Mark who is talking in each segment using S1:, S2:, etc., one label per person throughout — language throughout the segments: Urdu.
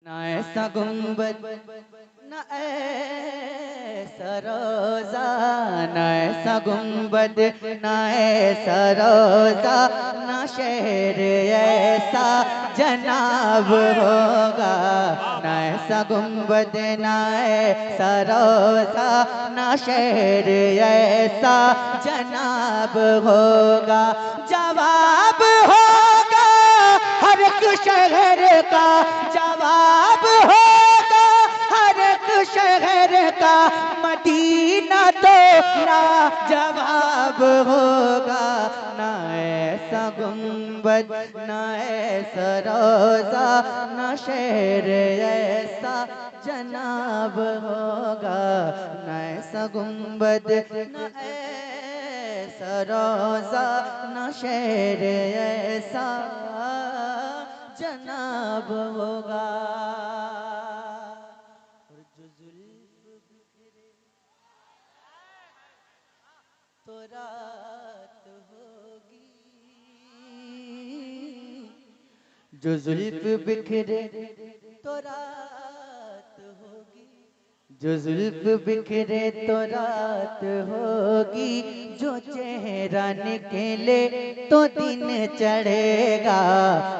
S1: نہ ایسا گنبد نہ ایسا روزہ، نہ ایسا گنبد نہ ایسا روزہ، نہ شہر ایسا جناب ہوگا۔ نہ ایسا گنبد نہ ایسا روزہ، نہ شہر ایسا جناب ہوگا۔ جواب ہوگا ہر ایک شہر کا، جواب ہوگا ہر ایک شہر کا، مدینہ تو لاجواب ہوگا۔ نہ ایسا گنبد نہ ایسا روزہ، نہ شہر ایسا جناب ہوگا۔ نہ ایسا گنبد نہ ایسا روزہ، نہ شہر ایسا جناب ہوگا۔ اور جو زلف بکھرے تو رات ہوگی، جو زلف بکھرے تو رات ہوگی، جو زلف بکھرے تو رات ہوگی، جو چہرہ نکلے تو دن چڑھے گا۔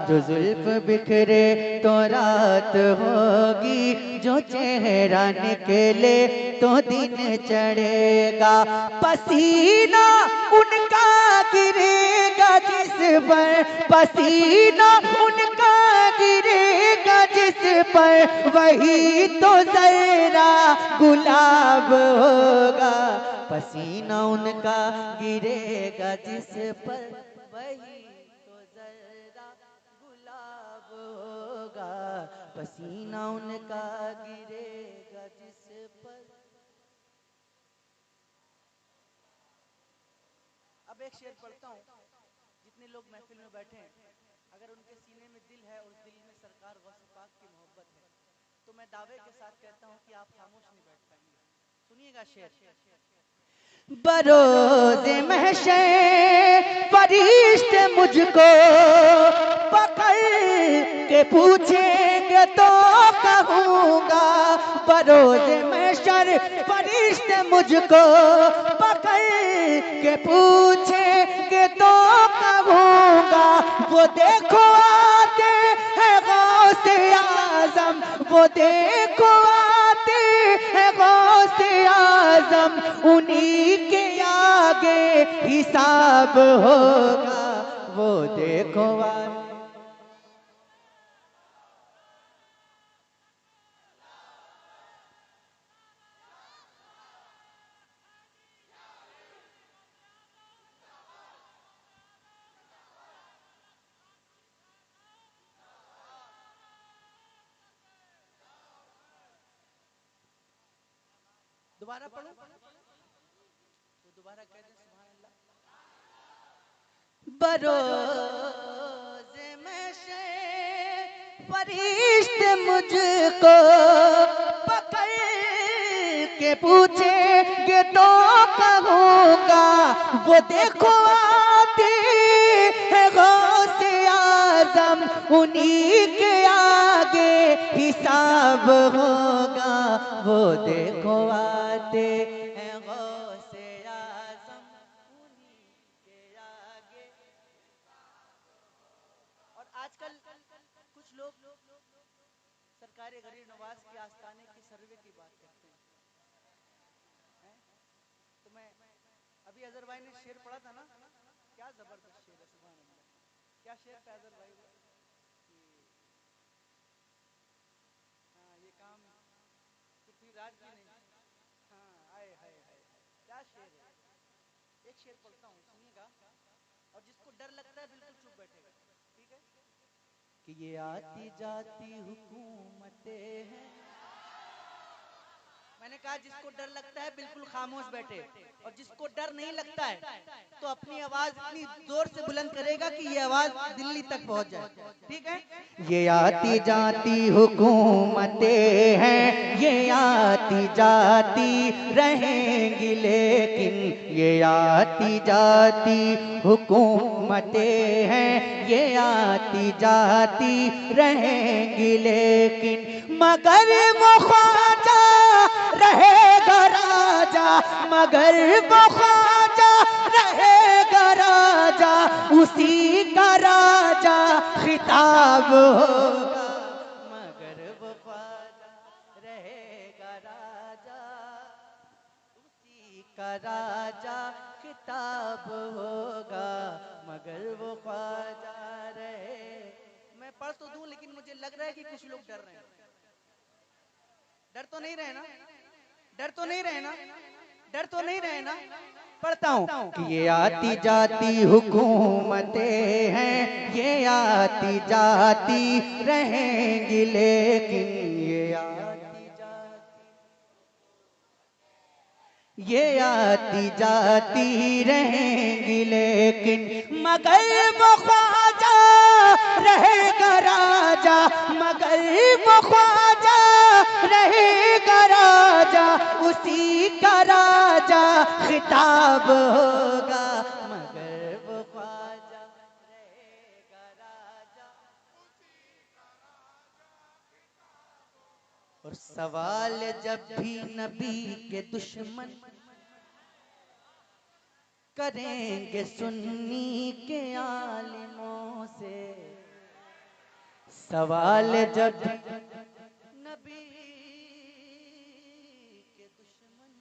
S1: جو زلف بکھرے تو رات ہوگی، جو چہرہ نکلے تو دن چڑھے گا۔ پسینہ ان کا گرے گا جس پر، پسینہ ان کا گرے گا جس پر، وہی تو ذرہ گلاب ہوگا۔ پسینہ ان کا گرے گا جس پر، وہی تو ذرہ گلاب ہوگا۔ پسینہ ان کا گرے گا جس پر۔ اب ایک شعر پڑھتا ہوں، جتنے لوگ محفل میں بیٹھے ہیں اگر ان کے سینے میں دل ہے اور اس دل میں سرکار غوث پاک کی محبت ہے تو میں دعوے کے ساتھ کہتا ہوں کہ آپ خاموش نہیں بیٹھ پائیں گے۔ سنیے گا شعر۔ بروز محشر فرشتے مجھ کو پکڑ کے پوچھیں گے تو کہوں گا، بروز محشر فرشتے مجھ کو پکڑ کے پوچھیں گے تو کہوں گا، وہ دیکھو آتے ہیں غوث اعظم، وہ دیکھو آتے ہیں غوث اعظم، انہی کے آگے حساب ہوگا، وہ دیکھو آتے۔ دوبارہ پڑھو تو دوبارہ کہہ دیں سبحان اللہ۔ بروز محشر فرشتے مجھ کو پکڑ کے پوچھیں گے تو کہوں گا، وہ دیکھو آتے ہیں غوث اعظم، انہی کے آگے حساب ہوگا، وہ دیکھو آتے ہیں غوث اعظم، انہی کے آگے۔ اور آج کل کچھ لوگ سرکار غریب نواز کے آستانے کی سروے کی بات کرتے ہیں، تو میں ابھی اظہر بھائی نے شعر پڑھا تھا نا، کیا زبردست شعر ہے سبحان اللہ۔ کیا شعر تھا اظہر بھائی؟ ہاں یہ کام پرتھوی راج بھی نہیں، ہاں آئے ہائے ہائے، کیا شعر ہے۔ ایک شعر پڑھتا ہوں سنیے گا، اور جس کو ڈر لگتا ہے بالکل چپ بیٹھے گا، ٹھیک ہے؟ کہ یہ آتی جاتی حکومتیں ہیں، میں نے کہا جس کو ڈر لگتا ہے بالکل خاموش بیٹھے، اور جس کو ڈر نہیں لگتا ہے تو اپنی آواز اتنی زور سے بلند کرے گا کہ یہ آواز دلی تک پہنچ جائے. ٹھیک ہے؟
S2: یہ آتی جاتی حکومتیں ہیں، یہ آتی جاتی رہیں گی لیکن، یہ آتی جاتی حکومتیں ہیں، یہ آتی جاتی رہیں گی لیکن، مگر وہ خواجہ رہے گا راجہ، مگر وہ خواجہ رہے گا راجہ، اسی کا راجہ خطاب ہوگا،
S1: مگر وہ خواجہ رہے گا راجہ، اسی کا راجہ خطاب ہوگا، مگر وہ خواجہ رہے. میں پڑھ تو دوں لیکن مجھے لگ رہا ہے کہ کچھ لوگ ڈر رہے ہیں. ڈر تو نہیں رہے نا؟ ڈر تو نہیں رہے نا؟ ڈر تو نہیں رہے نا؟ پڑھتا ہوں
S2: کہ یہ آتی جاتی حکومتیں ہیں، یہ آتی جاتی رہیں گی لیکن، یہ آتی جاتی، یہ آتی جاتی رہیں گی لیکن، مگر وہ خواجہ رہے گا راجہ، مگر وہ خواجہ رہے گا راجہ، اسی کا راجہ خطاب ہوگا،
S1: مگر وہ خواجہ رہے گا راجہ.
S2: اور سوال جب بھی نبی کے دشمن کریں گے سنی کے عالموں سے، سوال جب نبی کے دشمن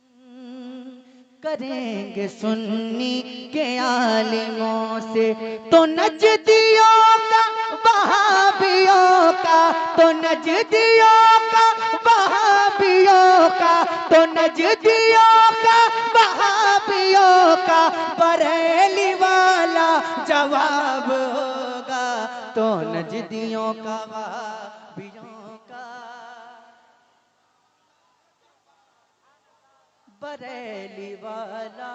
S2: کریں گے سنی کے عالموں سے، تو نجدیوں کا وہابیوں کا، تو نجدیوں کا وہابیوں کا، تو نجدیوں کا وہابیوں کا بریلی والا جواب ہوگا، تو نجدیوں کا وہابیوں کا بریلی والا